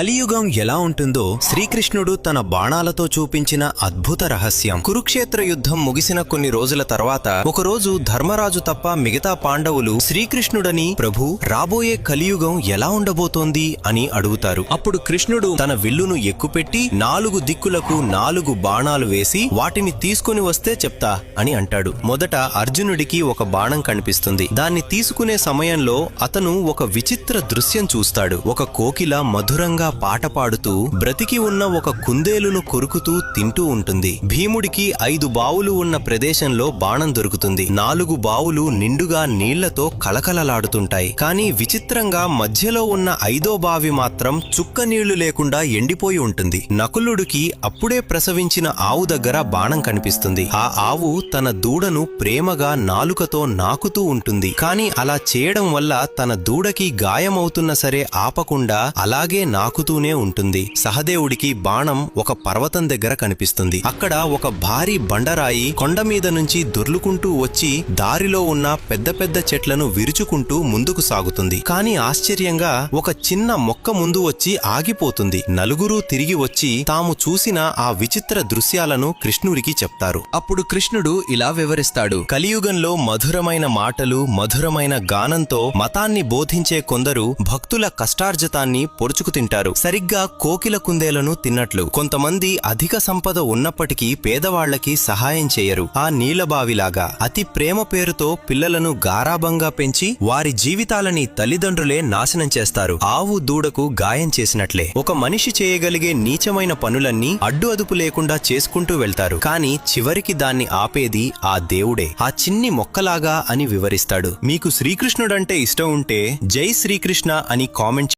కలియుగం ఎలా ఉంటుందో శ్రీకృష్ణుడు తన బాణాలతో చూపించిన అద్భుత రహస్యం. కురుక్షేత్ర యుద్ధం ముగిసిన కొన్ని రోజుల తర్వాత ఒకరోజు ధర్మరాజు తప్ప మిగతా పాండవులు శ్రీకృష్ణుడని, ప్రభు, రాబోయే కలియుగం ఎలా ఉండబోతోంది అని అడుగుతారు. అప్పుడు కృష్ణుడు తన విల్లును ఎక్కుపెట్టి 4 దిక్కులకు 4 బాణాలు వేసి వాటిని తీసుకుని వస్తే చెప్తా అని అంటాడు. మొదట అర్జునుడికి ఒక బాణం కనిపిస్తుంది. దాన్ని తీసుకునే సమయంలో అతను ఒక విచిత్ర దృశ్యం చూస్తాడు. ఒక కోకిల మధురంగా పాట పాడుతూ బ్రతికి ఉన్న ఒక కుందేలును కొరుకుతూ తింటూ ఉంటుంది. భీముడికి 5 బావులు ఉన్న ప్రదేశంలో బాణం దొరుకుతుంది. 4 బావులు నిండుగా నీళ్లతో కలకలలాడుతుంటాయి. కానీ విచిత్రంగా మధ్యలో ఉన్న 5వ బావి మాత్రం చుక్క నీళ్లు లేకుండా ఎండిపోయి ఉంటుంది. నకులుడికి అప్పుడే ప్రసవించిన ఆవు దగ్గర బాణం కనిపిస్తుంది. ఆ ఆవు తన దూడను ప్రేమగా నాలుకతో నాకుతూ ఉంటుంది. కానీ అలా చేయడం వల్ల తన దూడకి గాయమవుతున్న సరే ఆపకుండా అలాగే నాకుతూనే ఉంటుంది. సహదేవుడికి బాణం ఒక పర్వతం దగ్గర కనిపిస్తుంది. అక్కడ ఒక భారీ బండరాయి కొండ మీద నుంచి దొర్లుకుంటూ వచ్చి దారిలో ఉన్న పెద్ద పెద్ద చెట్లను విరుచుకుంటూ ముందుకు సాగుతుంది. కానీ ఆశ్చర్యంగా ఒక చిన్న మొక్క ముందు వచ్చి ఆగిపోతుంది. నలుగురూ తిరిగి వచ్చి తాము చూసిన ఆ విచిత్ర దృశ్యాలను కృష్ణుడికి చెప్తారు. అప్పుడు కృష్ణుడు ఇలా వివరిస్తాడు. కలియుగంలో మధురమైన మాటలు, మధురమైన గానంతో మతాన్ని బోధించే కొందరు భక్తుల కష్టార్జితాన్ని పొడుచుకు తింటారు. సరిగ్గా కోకిల కుందేలను తిన్నట్లు. కొంతమంది అధిక సంపద ఉన్నప్పటికీ పేదవాళ్లకి సహాయం చేయరు. ఆ నీలబావిలాగా అతి ప్రేమ పేరుతో పిల్లలను గారాబంగా పెంచి వారి జీవితాలని తల్లిదండ్రులే నాశనం చేస్తారు. ఆవు దూడకు గాయం చేసినట్లే ఒక మనిషి చేయగలిగే నీచమైన పనులన్నీ అడ్డు అదుపు లేకుండా చేసుకుంటూ వెళ్తారు. కానీ చివరికి దాన్ని ఆపేది ఆ దేవుడే, ఆ చిన్ని మొక్కలాగా అని వివరిస్తాడు. మీకు శ్రీకృష్ణుడంటే ఇష్టం ఉంటే జై శ్రీకృష్ణ అని కామెంట్